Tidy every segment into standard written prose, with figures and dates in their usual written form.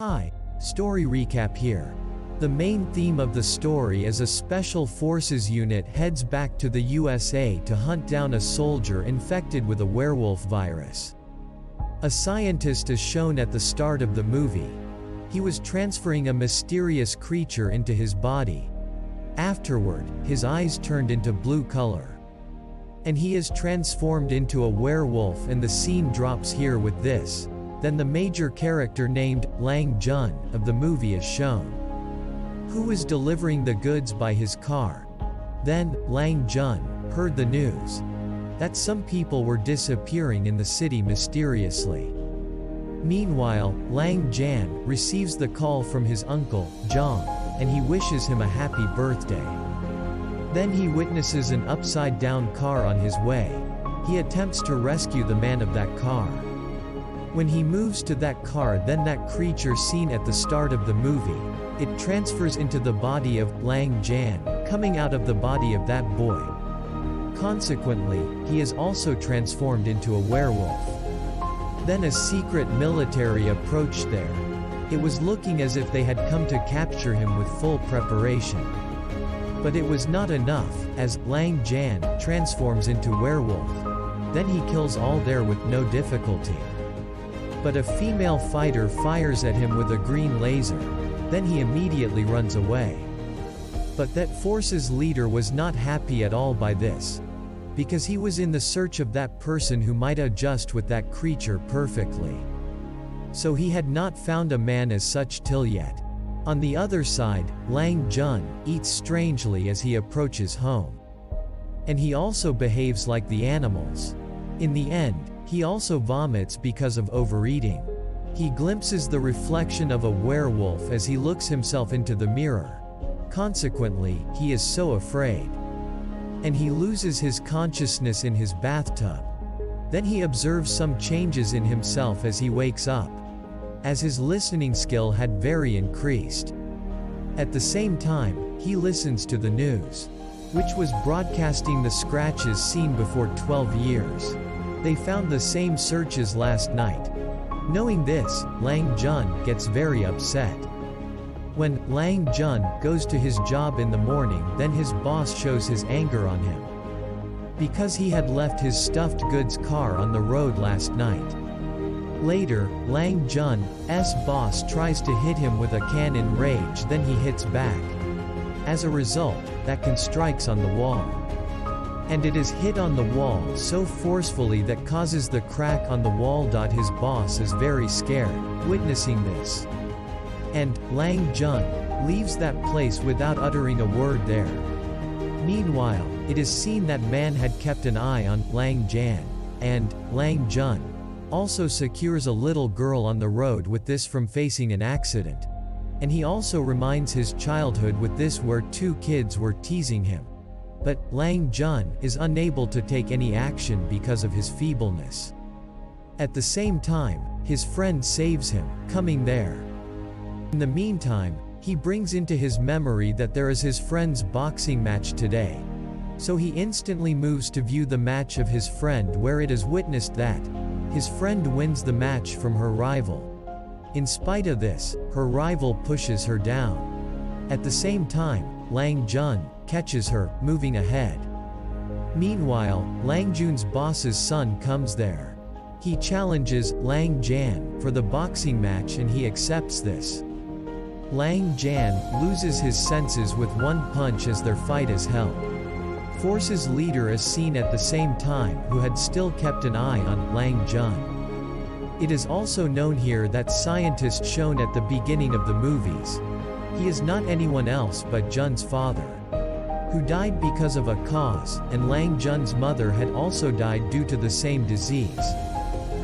Hi, story recap here. The main theme of the story is a special forces unit heads back to the USA to hunt down a soldier infected with a werewolf virus. A scientist is shown at the start of the movie. He was transferring a mysterious creature into his body. Afterward, his eyes turned into blue color. And he is transformed into a werewolf, and the scene drops here with this. Then the major character named Lang Jun of the movie is shown, who was delivering the goods by his car. Then, Lang Jun heard the news that some people were disappearing in the city mysteriously. Meanwhile, Lang Jan receives the call from his uncle, Jong, and he wishes him a happy birthday. Then he witnesses an upside-down car on his way. He attempts to rescue the man of that car. When he moves to that car, then that creature seen at the start of the movie, it transfers into the body of Lang Jan, coming out of the body of that boy. Consequently, he is also transformed into a werewolf. Then a secret military approached there. It was looking as if they had come to capture him with full preparation. But it was not enough, as Lang Jan transforms into werewolf. Then he kills all there with no difficulty. But a female fighter fires at him with a green laser. Then he immediately runs away. But that force's leader was not happy at all by this, because he was in the search of that person who might adjust with that creature perfectly. So he had not found a man as such till yet. On the other side, Lang Jun eats strangely as he approaches home. And he also behaves like the animals. In the end, he also vomits because of overeating. He glimpses the reflection of a werewolf as he looks himself into the mirror. Consequently, he is so afraid. And he loses his consciousness in his bathtub. Then he observes some changes in himself as he wakes up, as his listening skill had very increased. At the same time, he listens to the news, which was broadcasting the scratches seen before 12 years. They found the same searches last night. Knowing this, Lang Jun gets very upset. When Lang Jun goes to his job in the morning, then his boss shows his anger on him, because he had left his stuffed goods car on the road last night. Later, Lang Jun's boss tries to hit him with a can in rage, then he hits back. As a result, that can strikes on the wall. And it is hit on the wall so forcefully that causes the crack on the wall. His boss is very scared, witnessing this. And Lang Jun leaves that place without uttering a word there. Meanwhile, it is seen that man had kept an eye on Lang Jan, and Lang Jun also secures a little girl on the road with this from facing an accident. And he also reminds his childhood with this, where two kids were teasing him. But Lang Jun is unable to take any action because of his feebleness. At the same time, his friend saves him, coming there. In the meantime, he brings into his memory that there is his friend's boxing match today. So he instantly moves to view the match of his friend, where it is witnessed that his friend wins the match from her rival. In spite of this, her rival pushes her down. At the same time, Lang Jun catches her, moving ahead. Meanwhile, Lang Jun's boss's son comes there. He challenges Lang Jan for the boxing match, and he accepts this. Lang Jan loses his senses with one punch as their fight is held. Force's leader is seen at the same time, who had still kept an eye on Lang Jun. It is also known here that scientist shown at the beginning of the movies, he is not anyone else but Jun's father, who died because of a cause, and Lang Jun's mother had also died due to the same disease.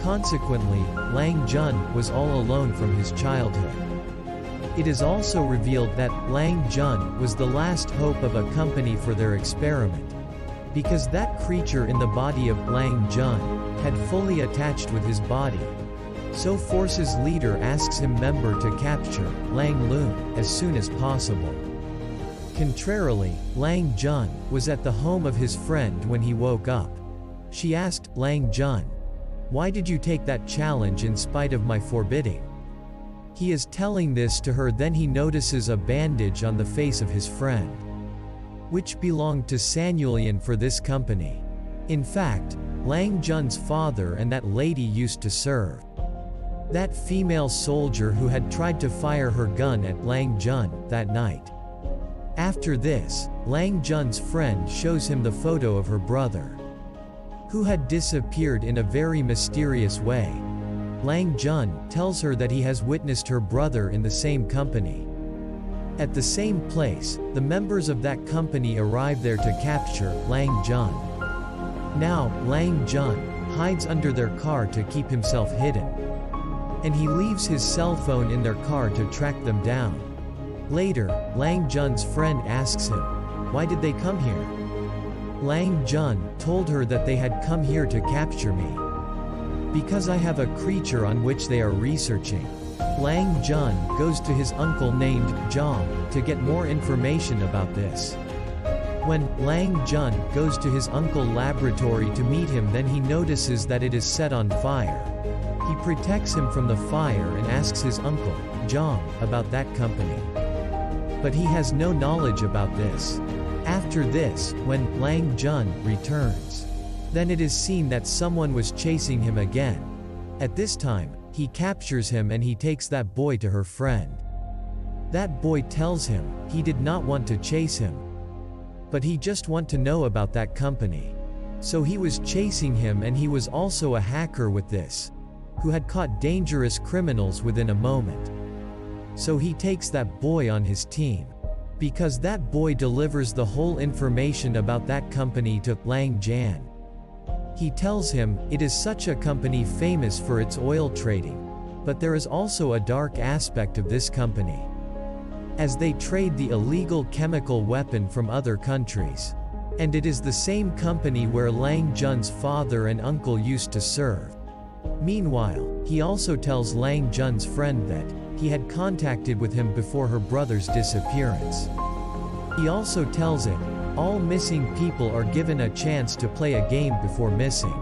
Consequently, Lang Jun was all alone from his childhood. It is also revealed that Lang Jun was the last hope of a company for their experiment, because that creature in the body of Lang Jun had fully attached with his body. So Force's leader asks him member to capture Lang Lun as soon as possible. Contrarily, Lang Jun was at the home of his friend when he woke up. She asked Lang Jun, "Why did you take that challenge in spite of my forbidding?" He is telling this to her, then he notices a bandage on the face of his friend, which belonged to Sanyulian for this company. In fact, Lang Jun's father and that lady used to serve. That female soldier who had tried to fire her gun at Lang Jun that night. After this, Lang Jun's friend shows him the photo of her brother, who had disappeared in a very mysterious way. Lang Jun tells her that he has witnessed her brother in the same company. At the same place, the members of that company arrive there to capture Lang Jun. Now, Lang Jun hides under their car to keep himself hidden, and he leaves his cell phone in their car to track them down. Later, Lang Jun's friend asks him, "Why did they come here?" Lang Jun told her that they had come here to capture me, because I have a creature on which they are researching. Lang Jun goes to his uncle named Zhang to get more information about this. When Lang Jun goes to his uncle's laboratory to meet him, then he notices that it is set on fire. He protects him from the fire and asks his uncle, Zhang, about that company. But he has no knowledge about this. After this, when Lang Jun returns, then it is seen that someone was chasing him again. At this time, he captures him and he takes that boy to her friend. That boy tells him he did not want to chase him, but he just want to know about that company. So he was chasing him, and he was also a hacker with this, who had caught dangerous criminals within a moment. So he takes that boy on his team, because that boy delivers the whole information about that company to Lang Jan. He tells him it is such a company famous for its oil trading, but there is also a dark aspect of this company, as they trade the illegal chemical weapon from other countries. And it is the same company where Lang Jun's father and uncle used to serve. Meanwhile, he also tells Lang Jun's friend that he had contacted with him before her brother's disappearance. He also tells it, all missing people are given a chance to play a game before missing.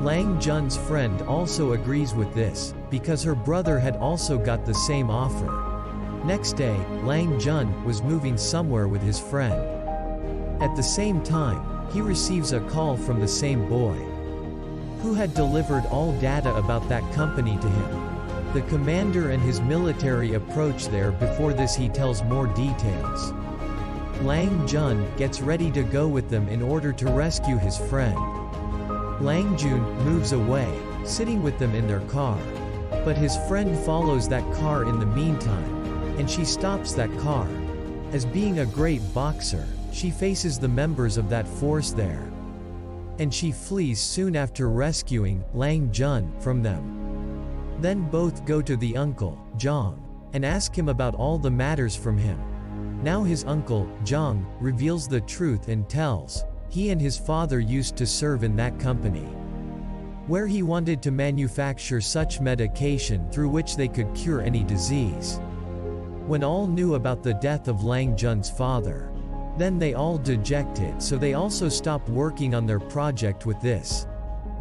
Lang Jun's friend also agrees with this, because her brother had also got the same offer. Next day, Lang Jun was moving somewhere with his friend. At the same time, he receives a call from the same boy, who had delivered all data about that company to him. The commander and his military approach there. Before this, he tells more details. Lang Jun gets ready to go with them in order to rescue his friend. Lang Jun moves away, sitting with them in their car. But his friend follows that car in the meantime, and she stops that car. As being a great boxer, she faces the members of that force there, and she flees soon after rescuing Lang Jun from them. Then both go to the uncle, Zhang, and ask him about all the matters from him. Now his uncle, Zhang, reveals the truth and tells he and his father used to serve in that company, where he wanted to manufacture such medication through which they could cure any disease. When all knew about the death of Lang Jun's father, then they all dejected, so they also stopped working on their project with this.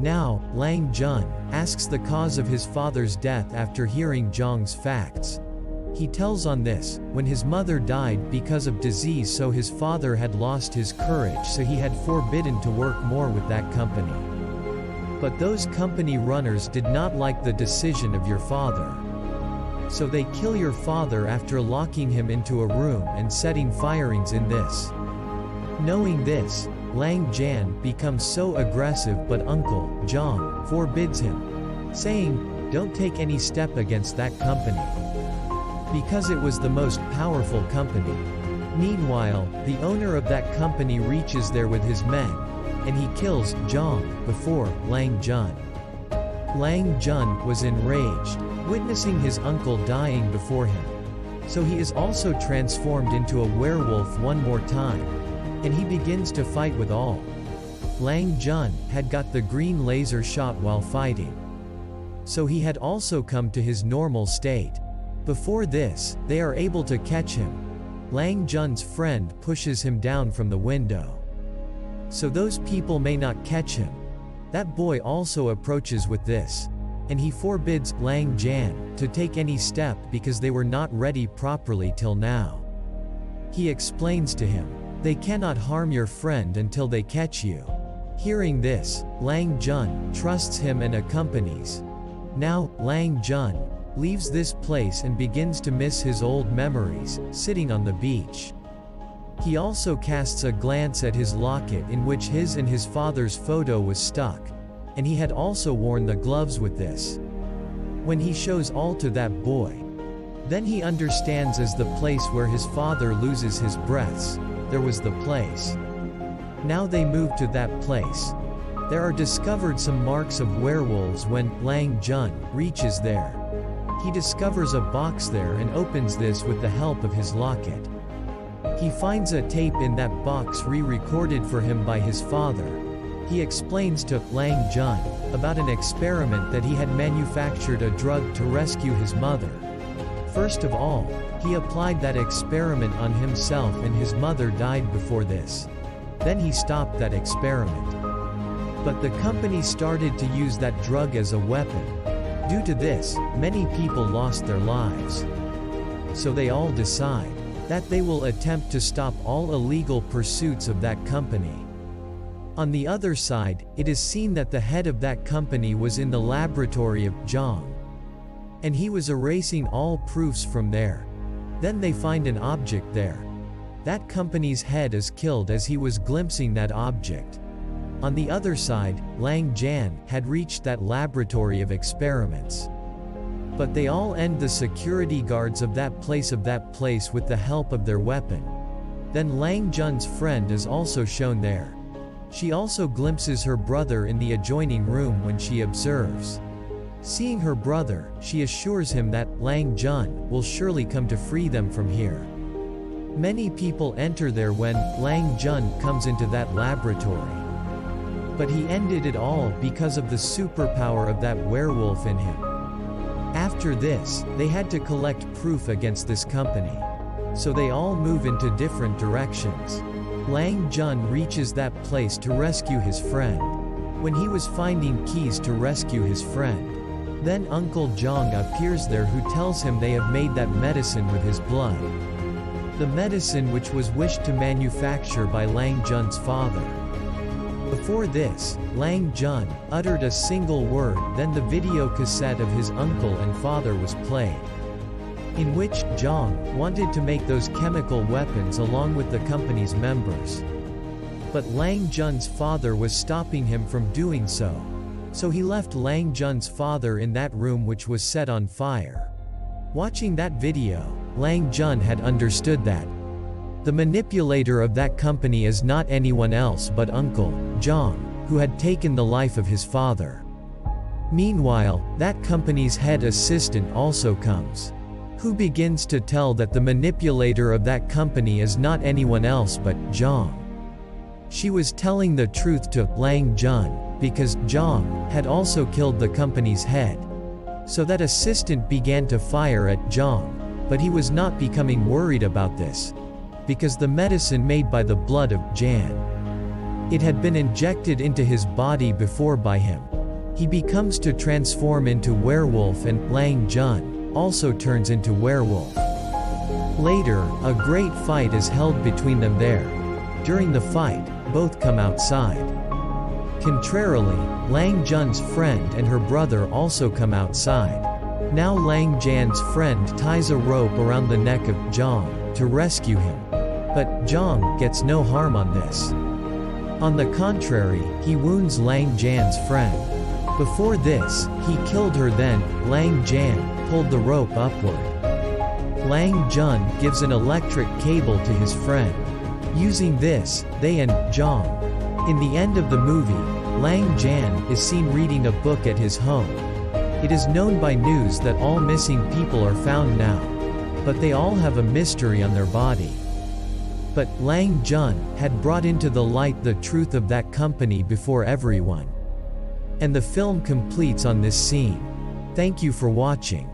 Now, Lang Jun asks the cause of his father's death after hearing Zhang's facts. He tells on this, when his mother died because of disease, so his father had lost his courage, so he had forbidden to work more with that company. But those company runners did not like the decision of your father, so they kill your father after locking him into a room and setting firings in this. Knowing this, Lang Jan becomes so aggressive, but Uncle Zhang forbids him, saying, "Don't take any step against that company, because it was the most powerful company." Meanwhile, the owner of that company reaches there with his men, and he kills Zhang before Lang Jun. Lang Jun was enraged, witnessing his uncle dying before him. So he is also transformed into a werewolf one more time, and he begins to fight with all. Lang Jun had got the green laser shot while fighting, so he had also come to his normal state. Before this, they are able to catch him. Lang Jun's friend pushes him down from the window, so those people may not catch him. That boy also approaches with this, and he forbids Lang Jan to take any step because they were not ready properly till now. He explains to him, "They cannot harm your friend until they catch you." Hearing this, Lang Jun trusts him and accompanies. Now, Lang Jun leaves this place and begins to miss his old memories, sitting on the beach. He also casts a glance at his locket in which his and his father's photo was stuck, and he had also worn the gloves with this. When he shows all to that boy, then he understands as the place where his father loses his breaths, there was the place. Now they move to that place. There are discovered some marks of werewolves when Lang Jun reaches there. He discovers a box there and opens this with the help of his locket. He finds a tape in that box re-recorded for him by his father. He explains to Lang Jun about an experiment that he had manufactured a drug to rescue his mother. First of all, he applied that experiment on himself and his mother died before this. Then he stopped that experiment. But the company started to use that drug as a weapon. Due to this, many people lost their lives. So they all decide that they will attempt to stop all illegal pursuits of that company. On the other side, it is seen that the head of that company was in the laboratory of Zhang, and he was erasing all proofs from there. Then they find an object there. That company's head is killed as he was glimpsing that object. On the other side, Lang Jan had reached that laboratory of experiments. But they all end the security guards of that place with the help of their weapon. Then Lang Jun's friend is also shown there. She also glimpses her brother in the adjoining room when she observes. Seeing her brother, she assures him that Lang Jun will surely come to free them from here. Many people enter there when Lang Jun comes into that laboratory. But he ended it all because of the superpower of that werewolf in him. After this, they had to collect proof against this company. So they all move into different directions. Lang Jun reaches that place to rescue his friend. When he was finding keys to rescue his friend, then Uncle Zhang appears there who tells him they have made that medicine with his blood. The medicine which was wished to manufacture by Lang Jun's father. Before this, Lang Jun uttered a single word, then the video cassette of his uncle and father was played, in which Zhang wanted to make those chemical weapons along with the company's members. But Lang Jun's father was stopping him from doing so. So he left Lang Jun's father in that room which was set on fire. Watching that video, Lang Jun had understood that the manipulator of that company is not anyone else but Uncle Zhang, who had taken the life of his father. Meanwhile, that company's head assistant also comes, who begins to tell that the manipulator of that company is not anyone else but Zhang. She was telling the truth to Lang Jun, because Zhang had also killed the company's head. So that assistant began to fire at Zhang, but he was not becoming worried about this, because the medicine made by the blood of Jan, it had been injected into his body before by him. He becomes to transform into werewolf and Lang Jun also turns into werewolf. Later, a great fight is held between them there. During the fight, both come outside. Contrarily, Lang Jun's friend and her brother also come outside. Now Lang Jan's friend ties a rope around the neck of Zhang to rescue him. But Zhang gets no harm on this. On the contrary, he wounds Lang Jan's friend. Before this, he killed her, then Lang Jan pulled the rope upward. Lang Jun gives an electric cable to his friend. Using this, they and Zhang. In the end of the movie, Lang Jan is seen reading a book at his home. It is known by news that all missing people are found now, but they all have a mystery on their body. But Lang Jun had brought into the light the truth of that company before everyone. And the film completes on this scene. Thank you for watching.